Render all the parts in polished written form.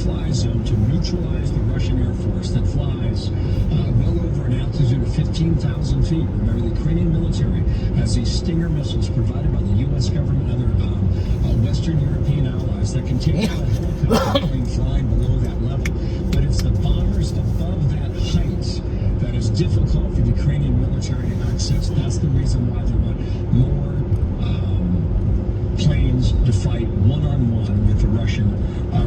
no-fly zone to neutralize the Russian Air Force that flies well over an altitude of 15,000 feet. Remember, the Ukrainian military has these Stinger missiles provided by the U.S. government and other Western European allies that can take out a helicopter plane flying below that level. But it's the bombers above that height that is difficult for the Ukrainian military to access. That's the reason why they want more planes to fight one-on-one with the Russian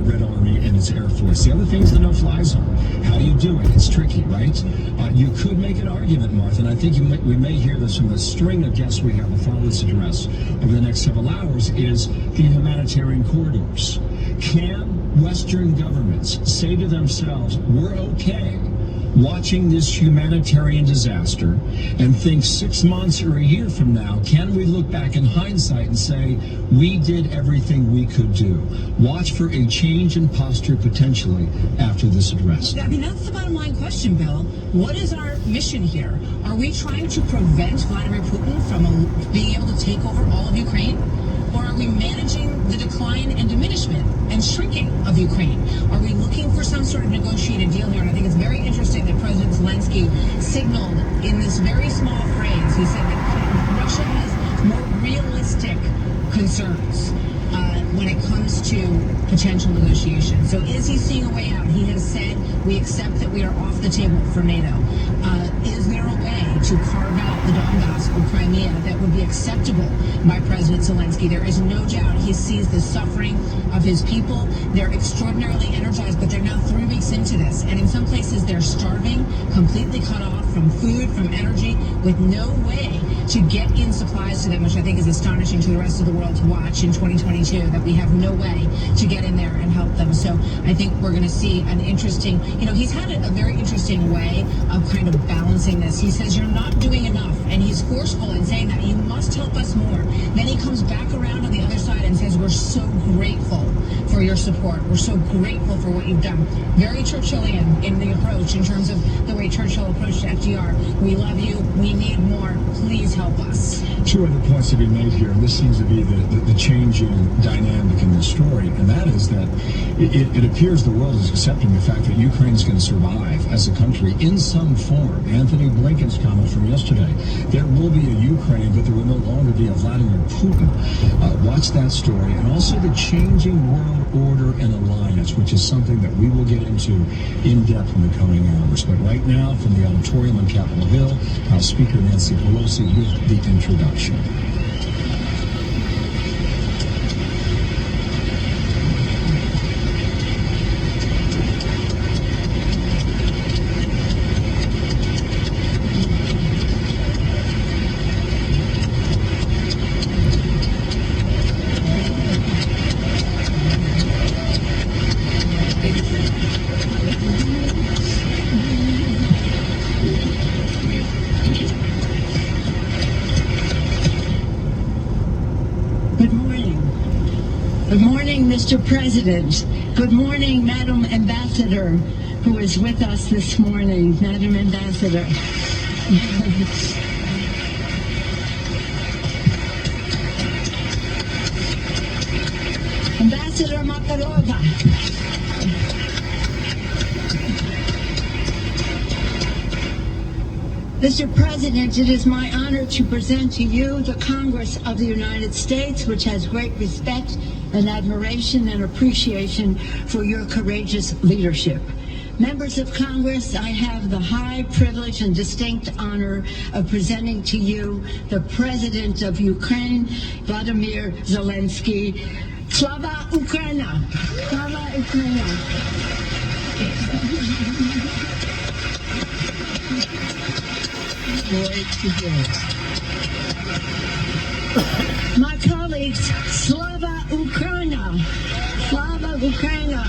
Red Army and its Air Force. The other thing is the no-fly zone. How do you do it? It's tricky, right? You could make an argument, Martha, and I think we may hear this from the string of guests we have to follow this address over the next several hours, is the humanitarian corridors. Can Western governments say to themselves, we're okay watching this humanitarian disaster and think 6 months or a year from now, can we look back in hindsight and say, we did everything we could do? Watch for a change in posture potentially after this address. I mean, that's the bottom line question, Bill. What is our mission here? Are we trying to prevent Vladimir Putin from being able to take over all of Ukraine? Or are we managing the decline and diminishment and shrinking of Ukraine? Are we looking for some sort of negotiated deal here? And I think it's very interesting that President Zelensky signaled in this very small phrase, he said that Russia has more realistic concerns when it comes to potential negotiations. So is he seeing a way out? He has said, we accept that we are off the table for NATO. Is there a way to carve out the Donbass or Crimea that would be acceptable by President Zelensky? There is no doubt he sees the suffering of his people. They're extraordinarily energized, but they're now 3 weeks into this. And in some places, they're starving, completely cut off from food, from energy, with no way to get in supplies to them, which I think is astonishing to the rest of the world to watch in 2022, that we have no way to get in there and help them. So I think we're going to see an interesting, he's had a very interesting way of kind of balancing this. He says, you're not doing enough. And he's forceful in saying that you must help us more. Then he comes back around on the other side and says, we're so grateful for your support. We're so grateful for what you've done. Very Churchillian in the approach, in terms of the way Churchill approached FDR. We love you. We need more. Please help us. 2 other points to be made here, and this seems to be the changing dynamic in this story, and that is that it appears the world is accepting the fact that Ukraine is going to survive as a country in some form. Anthony Blinken's comment from yesterday, there will be a Ukraine, but there will no longer be a Vladimir Putin. Watch that story, and also the changing world order and alliance, which is something that we will get into in depth in the coming hours. But right now, from the auditorium on Capitol Hill, House Speaker Nancy Pelosi with the introduction. Mr. President, good morning, Madam Ambassador, who is with us this morning. Madam Ambassador. Ambassador Makarova. Mr. President, it is my honor to present to you the Congress of the United States, which has great respect and admiration and appreciation for your courageous leadership. Members of Congress, I have the high privilege and distinct honor of presenting to you the President of Ukraine, Vladimir Zelensky. Slava Ukraina! Slava Ukraina! My colleagues, Slava Ukraina! Slava Ukraina!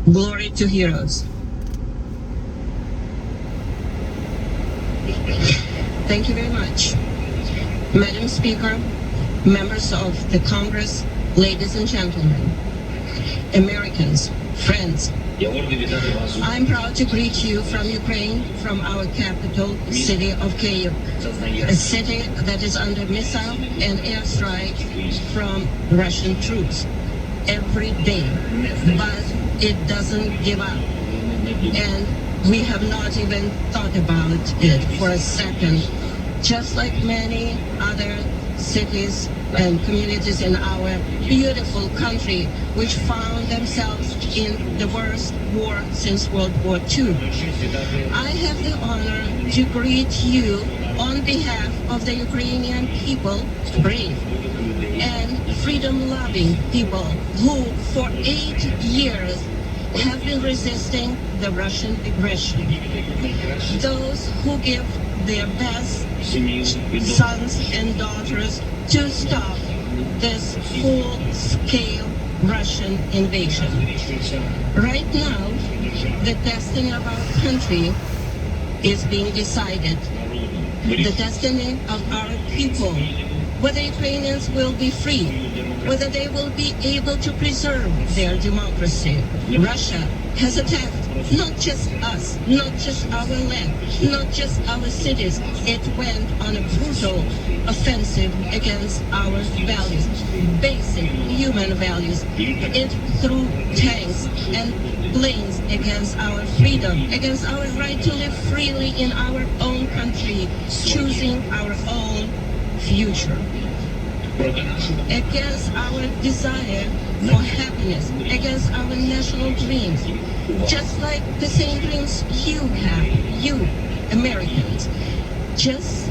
Glory to heroes. Thank you very much. Madam Speaker, members of the Congress, ladies and gentlemen, Americans, friends, I'm proud to greet you from Ukraine, from our capital city of Kyiv, a city that is under missile and airstrike from Russian troops. every day, but it doesn't give up. And we have not even thought about it for a second. Just like many other cities and communities in our beautiful country, which found themselves in the worst war since World War II. I have the honor to greet you on behalf of the Ukrainian people, brave and freedom-loving people who for 8 years have been resisting the Russian aggression. Those who give their best sons and daughters to stop this full-scale Russian invasion. Right now, the destiny of our country is being decided. The destiny of our people, whether Ukrainians will be free, whether they will be able to preserve their democracy. Russia has attacked not just us, not just our land, not just our cities. It went on a brutal offensive against our values, basic human values. It threw tanks and planes against our freedom, against our right to live freely in our own country, choosing our own future, against our desire for happiness, against our national dreams, just like the same dreams you have, you Americans, just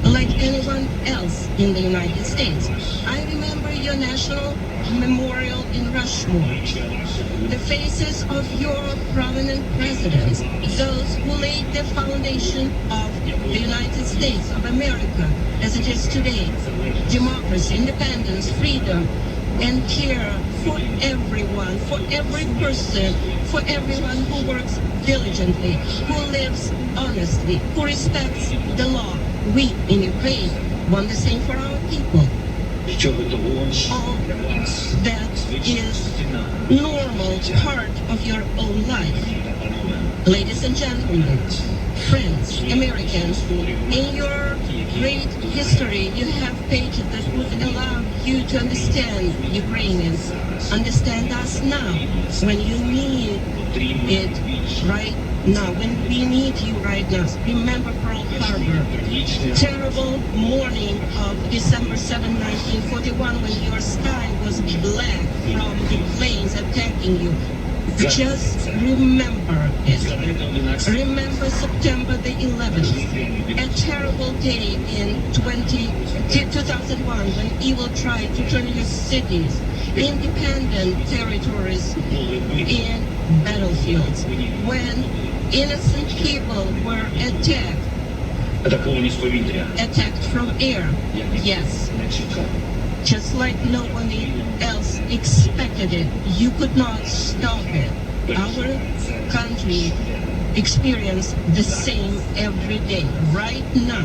like anyone else in the United States. I remember your national memorial in Rushmore, the faces of your prominent presidents, those who laid the foundation of the United States of America as it is today. Democracy, independence, freedom, and care for everyone, for every person, for everyone who works diligently, who lives honestly, who respects the law. We in Ukraine want the same for our people. All that is normal part of your own life. Ladies and gentlemen, friends, Americans, in your great history, you have pages that would allow you to understand Ukrainians, understand us now, when you need it right now, when we need you right now. Remember Pearl Harbor, terrible morning of December 7, 1941, when your sky was black from the planes attacking you. Just remember it. Remember September the 11th, a terrible day in 2001 when evil tried to turn your cities, independent territories, in battlefields, when innocent people were attacked from air. Yes. Just like nobody else expected it. You could not stop it. Our country experiences the same every day. Right now,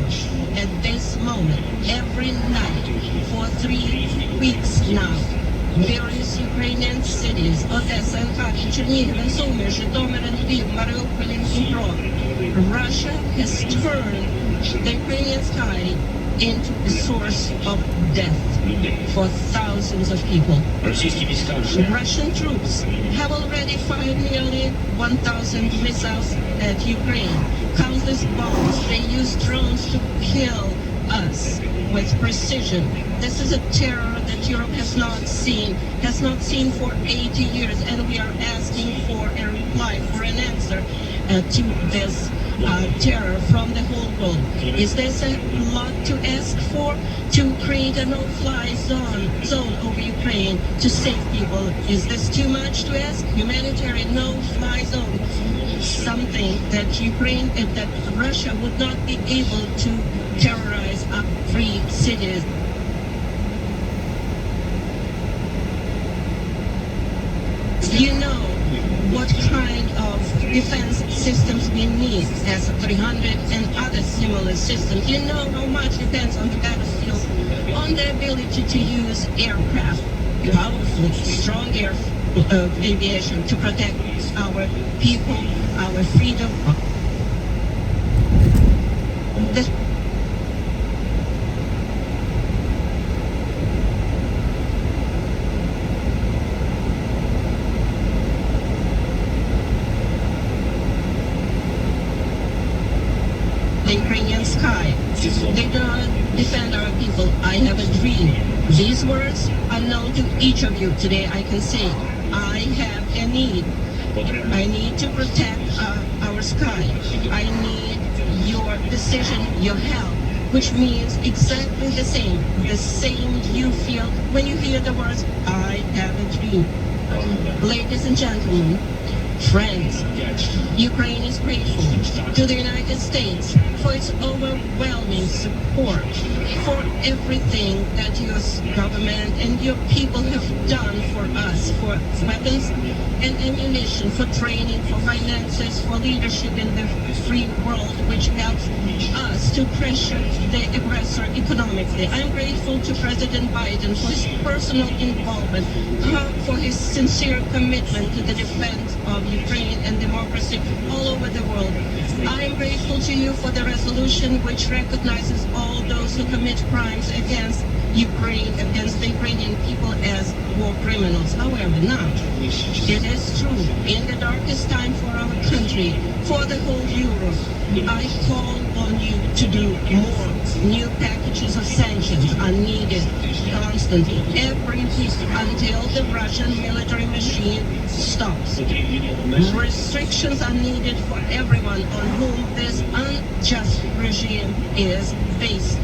at this moment, every night, for 3 weeks now, various Ukrainian cities, Odessa and Kharkiv, Chernihiv and Sumy, Zhytomyr and Lviv, Mariupol and Dnipro, Russia has turned the Ukrainian sky into a source of death for thousands of people. Russian troops have already fired nearly 1,000 missiles at Ukraine. Countless bombs. They use drones to kill us with precision. This is a terror that Europe has not seen for 80 years, and we are asking for a reply, for an answer to this terror from the whole world. Is this a lot to ask for, to create a no-fly zone over Ukraine to save people? Is this too much to ask? Humanitarian no-fly zone, something that that Russia would not be able to terrorize up free cities. You know what kind of defense systems we need, as 300 and other similar systems. You know how much depends on the battlefield, on the ability to use aircraft, powerful, strong air aviation to protect our people, our freedom. the Ukrainian sky. They do not defend our people. I have a dream. These words are known to each of you. Today I can say, I have a need. I need to protect our sky. I need your decision, your help, which means exactly the same you feel when you hear the words, I have a dream. Ladies and gentlemen, friends, Ukraine is grateful to the United States for its overwhelming support for everything that your government and your people have done for us, for weapons and ammunition, for training, for finances, for leadership in the free world, which helps us to pressure the aggressor economically. I'm grateful to President Biden for his personal involvement, for his sincere commitment to the defense of Ukraine and democracy all over the world. I am grateful to you for the resolution which recognizes all those who commit crimes against Ukraine, against the Ukrainian people as war criminals. However, now, it is true, in the darkest time for our country, for the whole Europe, I call on you to do more. New packages of sanctions are needed constantly, every week, until the Russian military machine stops. Restrictions are needed for everyone on whom this unjust regime is based.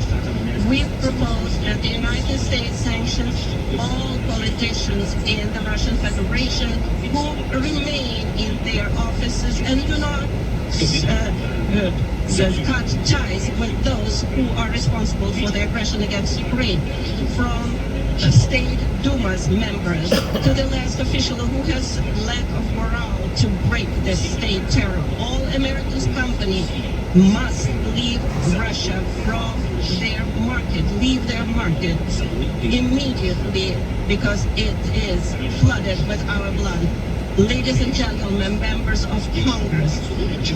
We propose that the United States sanctions all politicians in the Russian Federation who remain in their offices and do not cut ties with those who are responsible for the aggression against Ukraine, from State Duma's members to the last official who has lack of morale to break the state terror. All American companies must leave Russia from their market, leave their market immediately, because it is flooded with our blood. Ladies and gentlemen, members of Congress,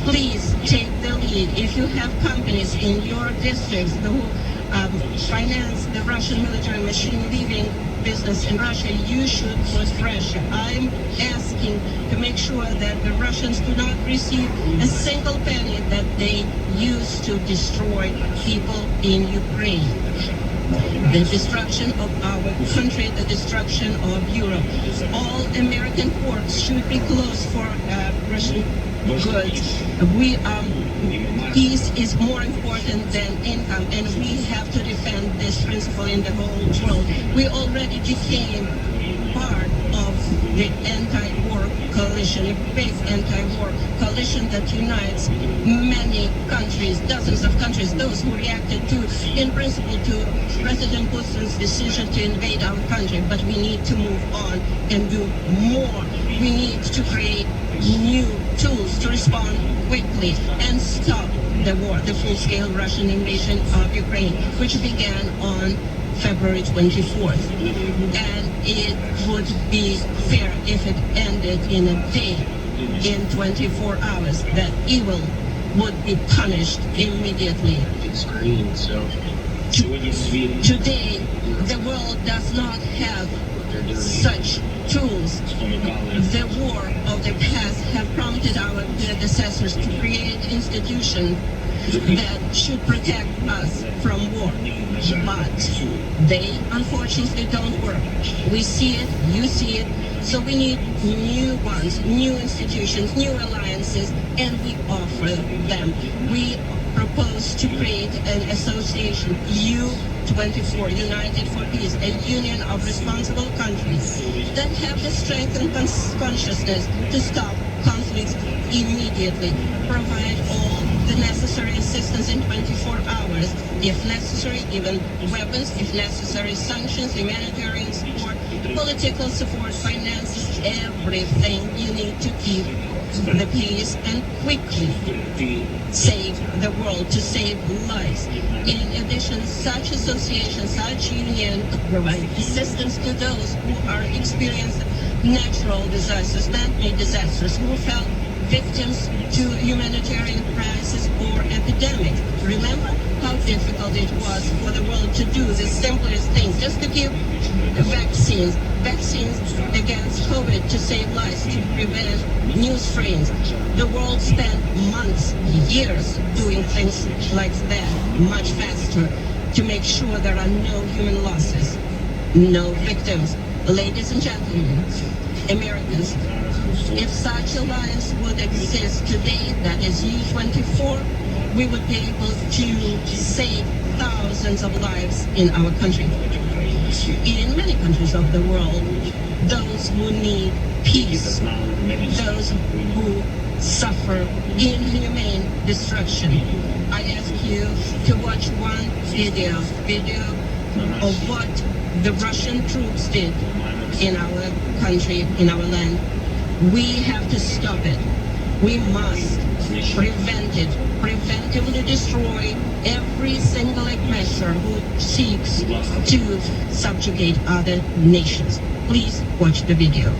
please take the lead. If you have companies in your districts who finance the Russian military machine leaving business in Russia, you should put pressure. I'm asking to make sure that the Russians do not receive a single penny that they use to destroy people in Ukraine. The destruction of our country, the destruction of Europe. All American ports should be closed for Russian goods. Peace is more important than income, and we have to defend this principle in the whole world. We already became part of the anti-war coalition, a big anti-war coalition that unites many countries, dozens of countries, those who reacted to, in principle, to President Putin's decision to invade our country. But we need to move on and do more. We need to create new tools to respond quickly and stop the war, the full-scale Russian invasion of Ukraine, which began on February 24th. And it would be fair if it ended in a day, in 24 hours, that evil would be punished immediately. Today, the world does not have such tools. The war of the past have prompted our predecessors to create institutions that should protect us from war. But they unfortunately don't work. We see it, you see it, so we need new ones, new institutions, new alliances, and we offer them. We propose to create an association, U24, United for Peace, a union of responsible countries that have the strength and consciousness to stop conflicts immediately, provide all the necessary assistance in 24 hours, if necessary, even weapons, if necessary, sanctions, humanitarian support, political support, finances, everything you need to keep the peace and quickly save the world, to save lives. In addition, such associations, such union provide assistance to those who are experiencing natural disasters, man-made disasters, who felt victims to humanitarian crisis or epidemic. Remember how difficult it was for the world to do the simplest things, just to give vaccines against COVID to save lives, to prevent new strains. The world spent months, years doing things like that, much faster, to make sure there are no human losses, no victims. Ladies and gentlemen, Americans, if such alliance would exist today, that is U-24, we would be able to save thousands of lives in our country. In many countries of the world, those who need peace, those who suffer inhumane destruction. I ask you to watch one video of what the Russian troops did in our country, in our land. We have to stop it. We must prevent it, preventively destroy every single aggressor who seeks to subjugate other nations. Please watch the video.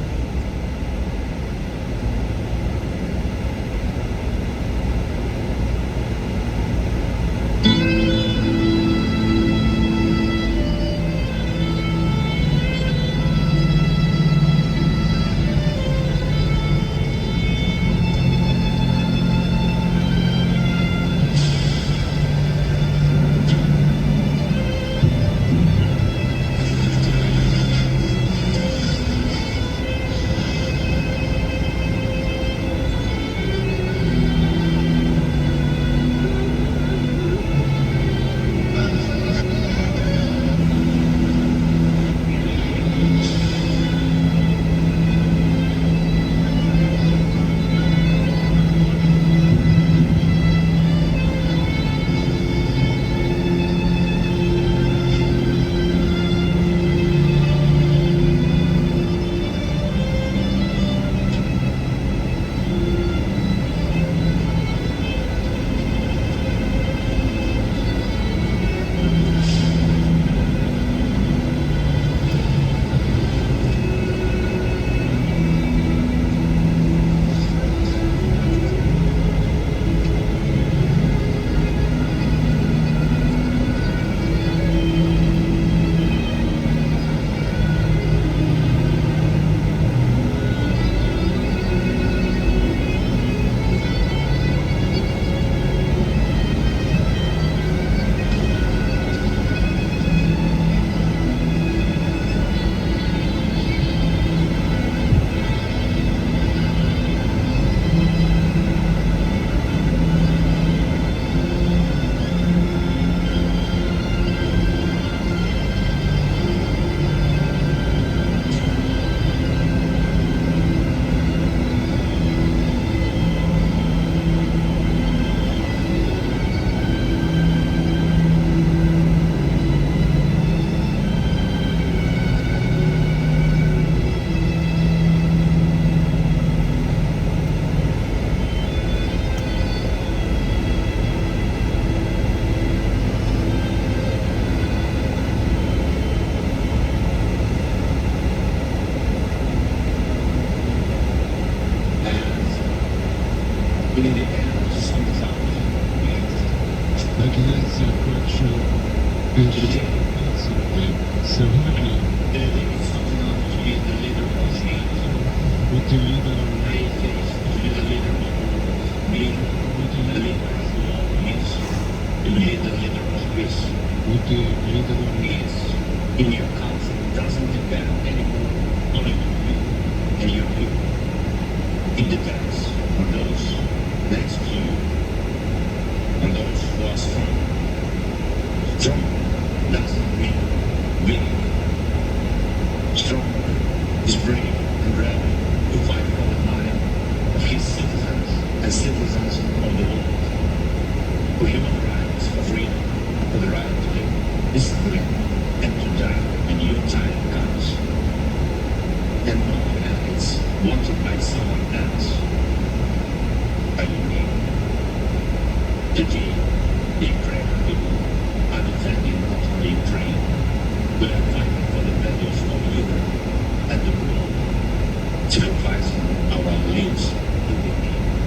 Against the corruption, so happy with the leader with the leader in your country doesn't depend anymore on you and your people. It depends on those next to you, on those who are strong. Strong doesn't mean weak. Strong is brave and ready to fight for the life of his citizens and citizens of the world. For human rights, for freedom, for the right to live, disagree, and to die when your time comes. And not when it's wanted by someone else. Are you me? Today, the Ukrainian people are defending not only Ukraine, but are fighting for the values of Europe and the world, sacrificing our lives to the need.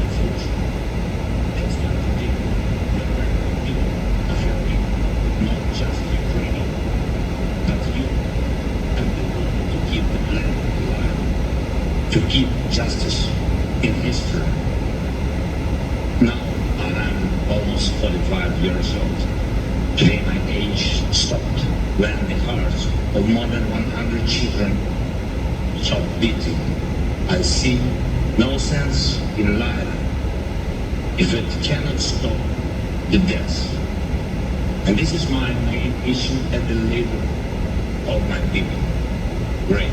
Now I'm almost 45 years old. Today my age stopped when the hearts of more than 100 children stopped beating. I see no sense in life if it cannot stop the death. And this is my main issue as the leader of my people. Great.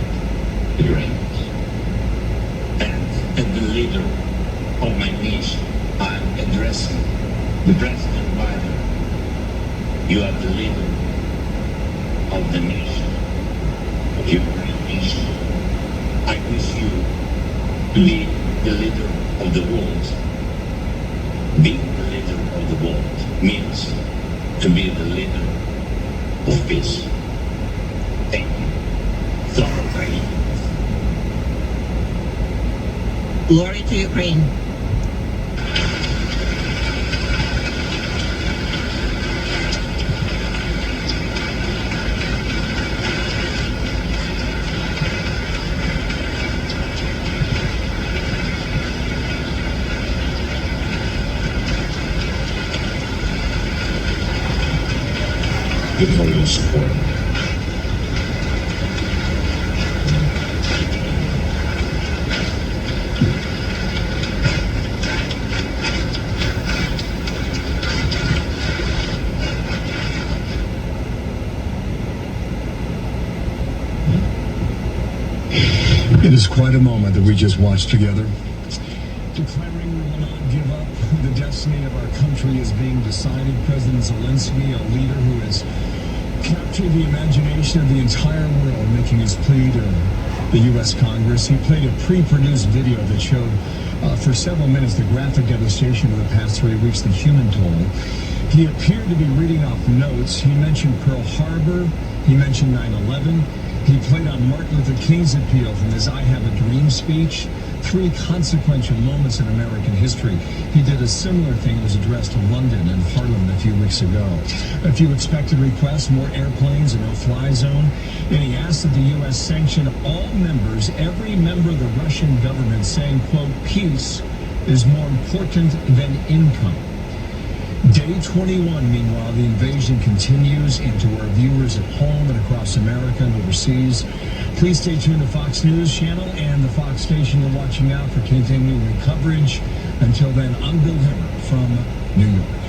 And as the leader of my nation, I'm addressing the President Biden. You are the leader of the nation, of your great nation. I wish you to be the leader of the world. Being the leader of the world means to be the leader of peace. Thank you. Slava Ukraini. Glory to Ukraine. For your support. It is quite a moment that we just watched together. Declaring we will not give up. The destiny of our country is being decided. President Zelensky, a leader who has captured the imagination of the entire world, making his plea to the U.S. Congress. He played a pre-produced video that showed for several minutes the graphic devastation of the past 3 weeks, the human toll. He appeared to be reading off notes. He mentioned Pearl Harbor. He mentioned 9/11. He played on Martin Luther King's appeal from his I Have a Dream speech. 3 consequential moments in American history. He did a similar thing that was addressed to London and Parliament a few weeks ago. A few expected requests, more airplanes, a no-fly zone. And he asked that the U.S. sanction all members, every member of the Russian government, saying, quote, peace is more important than income. Day 21, meanwhile, the invasion continues, and to our viewers at home and across America and overseas, please stay tuned to Fox News Channel and the Fox station. You're watching out for continuing coverage. Until then, I'm Bill Hemmer from New York.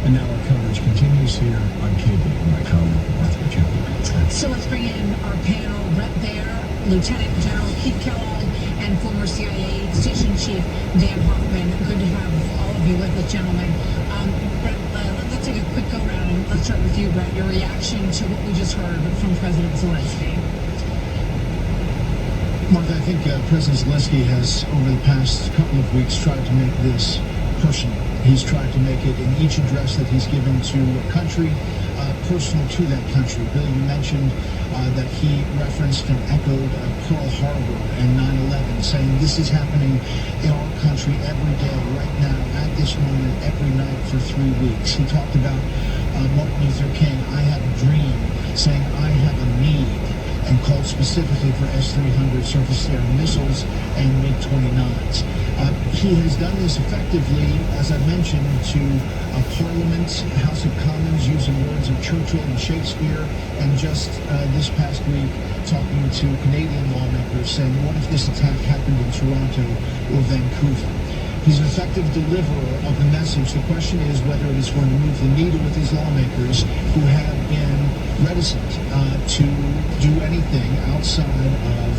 And now our coverage continues here on KB. My colleague, Martha Jones. So let's bring in our panel. Brett Baer, Lieutenant General Keith Kellogg, and former CIA Station Chief Dan Hoffman. Good to have all of you with us, gentlemen. Brett, let's take a quick go round. Let's start with you, Brett. Your reaction to what we just heard from President Zelensky. Martha, I think President Zelensky has, over the past couple of weeks, tried to make this personal. He's tried to make it in each address that he's given to a country, personal to that country. Bill, you mentioned that he referenced and echoed Pearl Harbor and 9/11, saying this is happening in our country every day, right now, at this moment, every night for 3 weeks. He talked about Martin Luther King, I have a dream, saying I have a need, and called specifically for S-300 surface-to-air missiles and MiG-29s. He has done this effectively, as I mentioned, to Parliament, House of Commons, using words of Churchill and Shakespeare, and just this past week talking to Canadian lawmakers, saying, what if this attack happened in Toronto or Vancouver? He's an effective deliverer of the message. The question is whether it is going to move the needle with his lawmakers who have been reticent to do anything outside of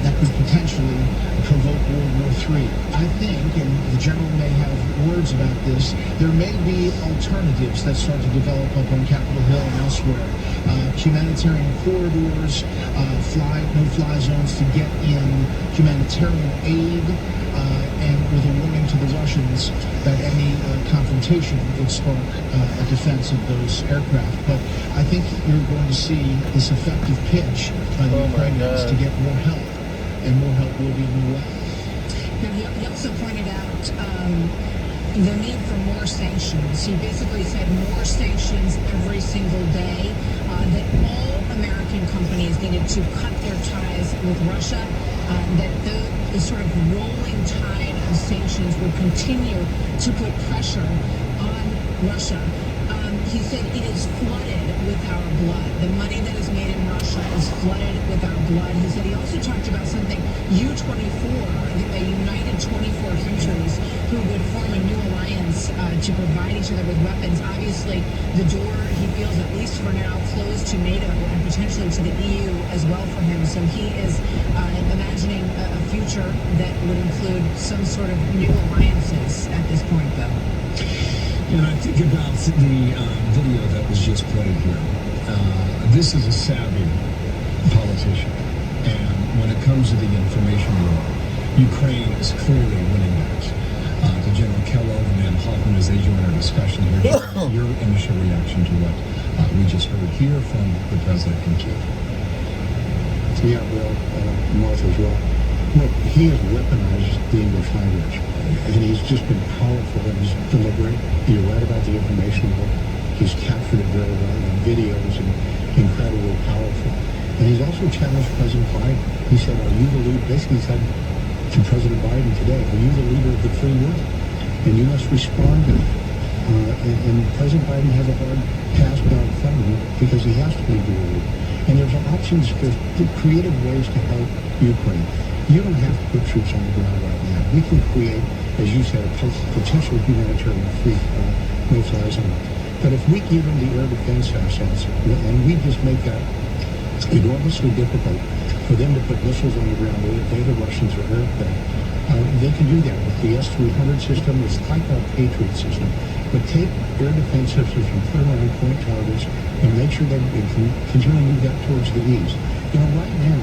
that could potentially provoke World War III. I think, and the general may have words about this, there may be alternatives that start to develop up on Capitol Hill and elsewhere. Humanitarian corridors, no-fly zones to get in humanitarian aid, and with a warning to the Russians that any confrontation would spark a defense of those aircraft. But I think you're going to see this effective pitch by the Ukrainians to get more help, and more help will be on the way. Now, he also pointed out the need for more sanctions. He basically said more sanctions every single day, that all American companies needed to cut their ties with Russia, that the sort of rolling tide of sanctions will continue to put pressure on Russia. He said it is flooded with our blood. The money that is made in Russia is flooded with our blood. He said he also talked about something, U-24, I think they united 24 countries who would form a new alliance to provide each other with weapons. Obviously, the door, he feels, at least for now, closed to NATO and potentially to the EU as well for him. So he is imagining a future that would include some sort of new alliances at this point, Bill. And I think about the video that was just played here. This is a savvy politician. And when it comes to the information war, Ukraine is clearly winning that. To General Kellogg and then Hoffman, as they join our discussion here, your initial reaction to what we just heard here from the president in Kiev. Yeah, well, Martha as well. Look, he has weaponized the English language, and he's just been powerful in his delivery. You're right about the information war. He's captured it very well, and videos and incredibly powerful. And he's also challenged President Biden. He said, are you the leader? Basically, he said to President Biden today, are you the leader of the free world? And you must respond to it. And President Biden has a hard task now in front of him because he has to be the leader. And there's options, there's creative ways to help Ukraine. You don't have to put troops on the ground right now. We can create, as you said, a potential humanitarian free no-fly zone. But if we give them the air defense assets, and we just make that enormously difficult for them to put missiles on the ground, they the Russians are aircraft, they can do that with the S-300 system. It's like our Patriot system. But take air defense systems and put them on point targets and make sure that they can continue to move that towards the east. You know, right now,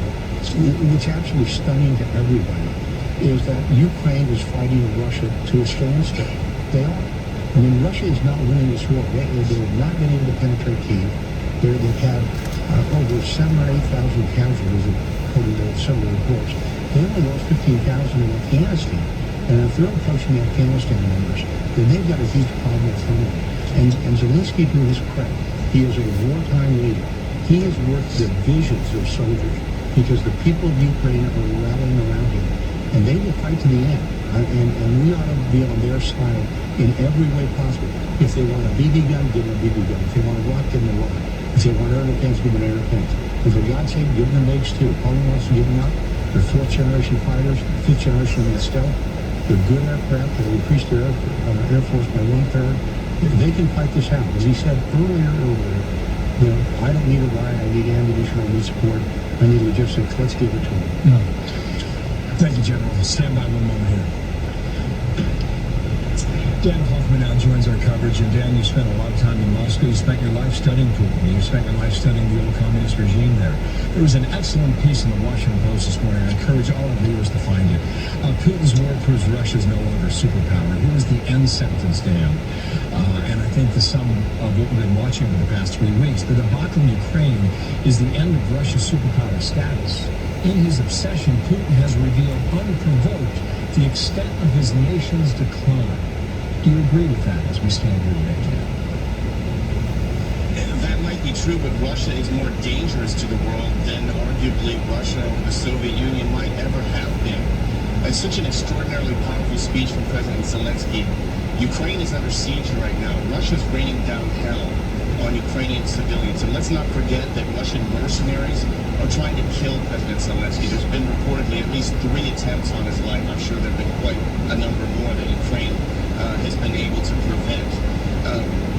what's absolutely stunning to everybody is that Ukraine is fighting Russia to a standstill. They are. I mean, Russia is not winning this war. They've not been able to penetrate Kyiv. They've had over 7,000 or 8,000 casualties, according to some of the reports. They only lost 15,000 in Afghanistan. And if they're approaching the Afghanistan numbers, then they've got a huge problem at home. And Zelensky, to his credit, he is a wartime leader. He has worked divisions of soldiers because the people of Ukraine are rallying around him, and they will fight to the end. And we ought to be on their side in every way possible. If they want a BB gun, give them a BB gun. If they want a rock, give them a rock. If they want air defense, give them air defense. And for God's sake, give them MiGs too. Poland wants to give them up. They're fourth-generation fighters, fifth-generation in stealth. They're good aircraft. They'll increase their Air Force by 1/3. They can fight this out. As he said earlier, you know, I don't need a ride. I need ammunition. I need support. I need logistics. Let's give it to them. No. Thank you, General. Stand by one moment here. Dan Hoffman now joins our coverage. And Dan, you spent a lot of time in Moscow. You spent your life studying Putin. You spent your life studying the old communist regime there. There was an excellent piece in the Washington Post this morning. I encourage all of viewers to find it. Putin's war proves Russia is no longer a superpower. Here is the end sentence, Dan. And I think the sum of what we've been watching over the past 3 weeks, the debacle in Ukraine is the end of Russia's superpower status. In his obsession, Putin has revealed unprovoked the extent of his nation's decline. Do you agree with that as we stand here today, Dan? That might be true, but Russia is more dangerous to the world than arguably Russia or the Soviet Union might ever have been. It's such an extraordinarily powerful speech from President Zelensky. Ukraine is under siege right now. Russia's raining down hell on Ukrainian civilians. And let's not forget that Russian mercenaries are trying to kill President Zelensky. There's been reportedly at least 3 attempts on his life. I'm sure there have been quite a number more that Ukraine has been able to prevent.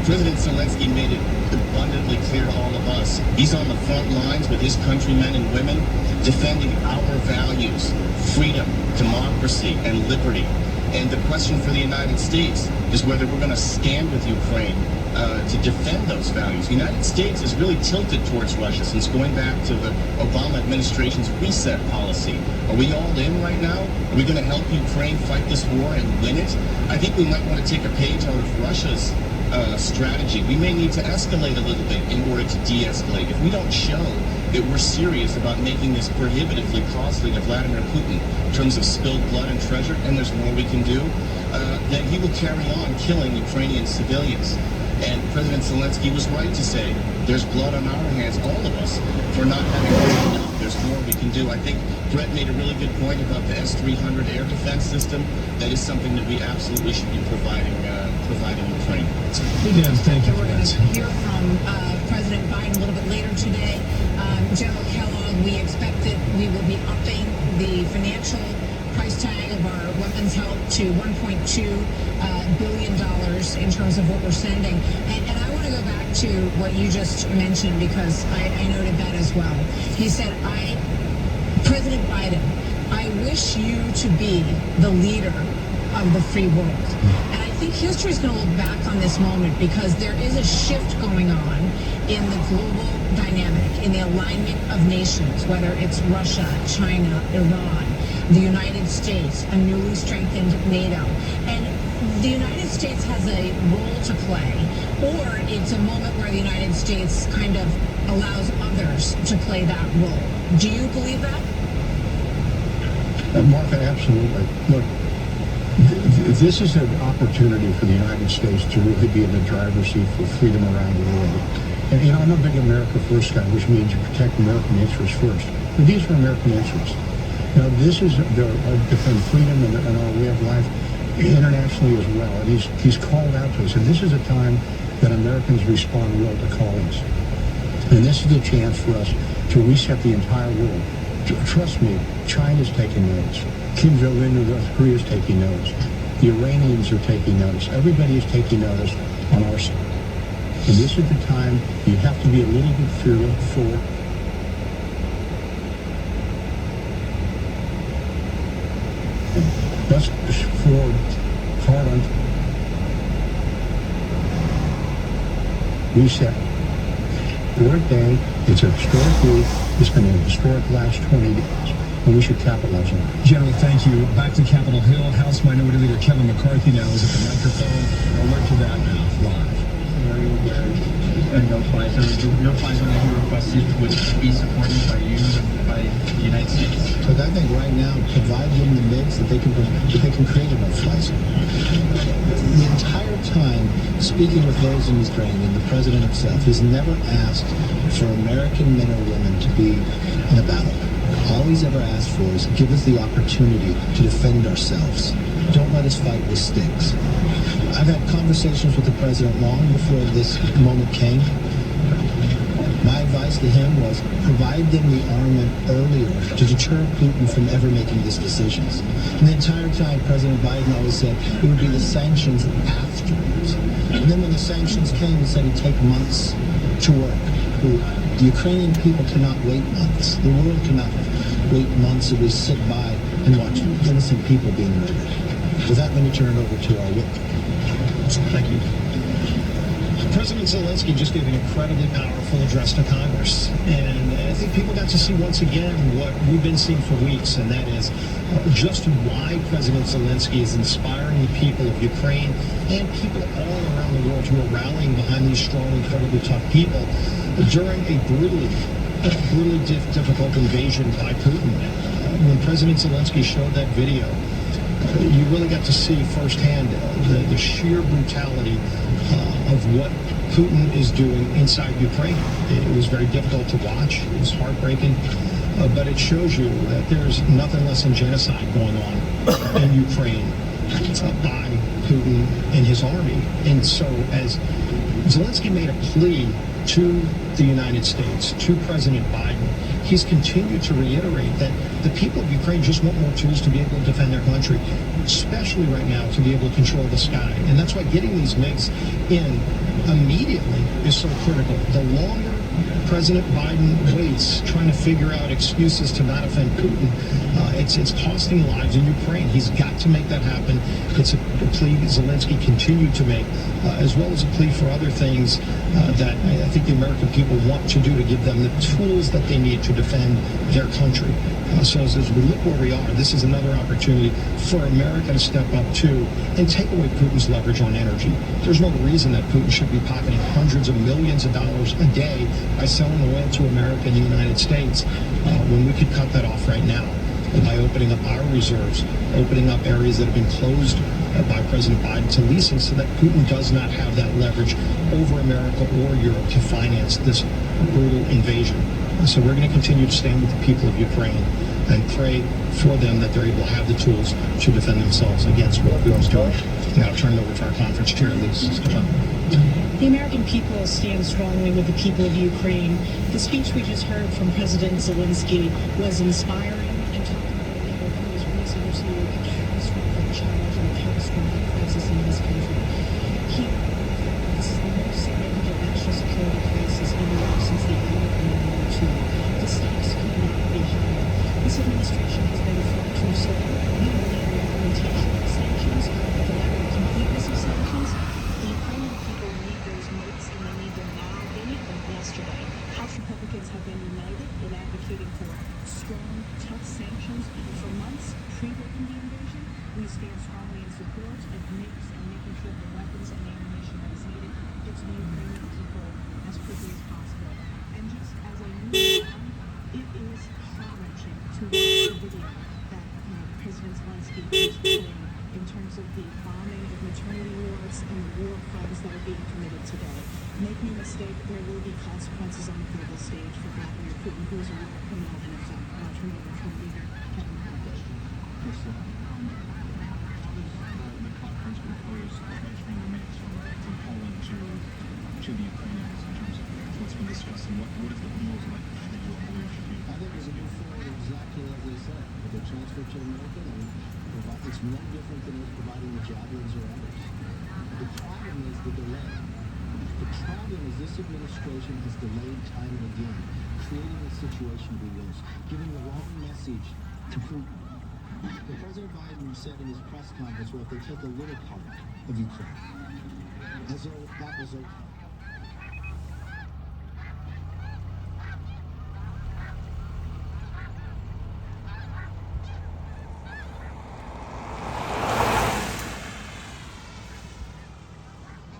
President Zelensky made it abundantly clear to all of us. He's on the front lines with his countrymen and women defending our values, freedom, democracy, and liberty. And the question for the United States is whether we're going to stand with Ukraine to defend those values. The United States is really tilted towards Russia since going back to the Obama administration's reset policy. Are we all in right now? Are we going to help Ukraine fight this war and win it? I think we might want to take a page out of Russia's strategy. We may need to escalate a little bit in order to de-escalate. If we don't show that we're serious about making this prohibitively costly to Vladimir Putin in terms of spilled blood and treasure, and there's more we can do, then he will carry on killing Ukrainian civilians. And President Zelensky was right to say there's blood on our hands, all of us, for not having done enough. There's more we can do. I think Brett made a really good point about the S-300 air defense system. That is something that we absolutely should be providing Ukraine. Yes, thank you We're for going that. to hear from President Biden a little bit later today. General Kellogg, we expect that we will be upping the financial price tag of our weapons help to $1.2 billion in terms of what we're sending. And I want to go back to what you just mentioned because I noted that as well. He said, President Biden, I wish you to be the leader of the free world. And I think history is going to look back on this moment because there is a shift going on in the global dynamic, in the alignment of nations, whether it's Russia, China, Iran, the United States, a newly strengthened NATO. And the United States has a role to play, or it's a moment where the United States kind of allows others to play that role. Do you believe that? Martha, absolutely. Look, this is an opportunity for the United States to really be in the driver's seat for freedom around the world. And, I'm a big America First guy, which means you protect American interests first. But these are American interests. Now, this is defend freedom and our way of life internationally as well. And he's called out to us. And this is a time that Americans respond well to callings. And this is the chance for us to reset the entire world. Trust me, China's taking notice. Kim Jong-un of North Korea is taking notice. The Iranians are taking notice. Everybody is taking notice on our side. And this is the time you have to be a little bit fearful. Let's forward hard on reset. Historic day. It's a historic week. It's been a historic last 20 days. And we should capitalize on it. General, thank you. Back to Capitol Hill. House Minority Leader Kevin McCarthy now is at the microphone. Alert to that now, live. A no-fly zone. No-fly zone that you requested would be supported by you and by the United States. But I think right now, provide them the MiGs that they can create a no-fly zone. The entire time, speaking with those in Ukraine and the president himself, has never asked for American men or women to be in a battle. All he's ever asked for is give us the opportunity to defend ourselves. Don't let us fight with sticks. I've had conversations with the president long before this moment came. My advice to him was provide them the armament earlier to deter Putin from ever making these decisions. And the entire time, President Biden always said it would be the sanctions afterwards. And then when the sanctions came, he said it'd take months to work. The Ukrainian people cannot wait months. The world cannot wait months as we sit by and watch innocent people being murdered. With that, let me turn it over to our witness. Thank you. President Zelensky just gave an incredibly powerful address to Congress. And I think people got to see once again what we've been seeing for weeks, and that is just why President Zelensky is inspiring the people of Ukraine and people all around the world who are rallying behind these strong, incredibly tough people during a brutally difficult invasion by Putin. When President Zelensky showed that video, you really got to see firsthand the sheer brutality of what Putin is doing inside Ukraine. It was very difficult to watch. It was heartbreaking. But it shows you that there's nothing less than genocide going on in Ukraine by Putin and his army. And so as Zelensky made a plea to the United States, to President Biden, he's continued to reiterate that the people of Ukraine just want more tools to be able to defend their country, especially right now to be able to control the sky. And that's why getting these MiGs in immediately is so critical. The longer President Biden waits trying to figure out excuses to not offend Putin, it's costing lives in Ukraine. He's got to make that happen. It's a plea Zelensky continued to make, as well as a plea for other things that I think the American people want to do to give them the tools that they need to defend their country. So as we look where we are, this is another opportunity for America to step up too and take away Putin's leverage on energy. There's no reason that Putin should be pocketing hundreds of millions of dollars a day by selling oil to America and the United States when we could cut that off right now. by opening up our reserves, opening up areas that have been closed by President Biden to leasing so that Putin does not have that leverage over America or Europe to finance this brutal invasion. So we're going to continue to stand with the people of Ukraine and pray for them that they're able to have the tools to defend themselves against what Putin's doing. Now I'll turn it over to our conference chair, Lisa. The American people stand strongly with the people of Ukraine. The speech we just heard from President Zelensky was inspiring and talked about a leader who is risen to a catastrophic challenge and a catastrophic crisis in this country. This is the most significant national security crisis in Europe since the end of World War II. The stakes could not be higher. This administration has been far too slow in the implementation of sanctions, the lack of completeness of sanctions. The Ukrainian people need those moves, and they need them now. They need them yesterday. House Republicans have been united in advocating for strong, tough sanctions for months pre-working the invasion. We stand strongly in support of MIGs and making sure the weapons and ammunition that is needed gets to the Ukrainian people as quickly as possible. And just as I move on, it is heart-wrenching to watch the video that President Zelensky is playing in terms of the bombing of maternity wards and the war crimes that are being committed today. Make no mistake, there will be consequences on the global stage for Vladimir Putin, who is a war criminal in effect. I'll turn it over to our leader, Kevin Harvish. The conference proposed mentioning the mix from Poland to the Ukrainians in terms of what's been discussed and what is the proposal that you all believe should be? I think it's a move forward exactly as they said. If they transfer to America, then it's no different than us providing the javelins or others. The problem is the delay. The problem is this administration has delayed time and again, creating a situation to be worse, giving the wrong message to Putin. The President Biden said in his press conference, well, if they take a little part of Ukraine, as though that was okay.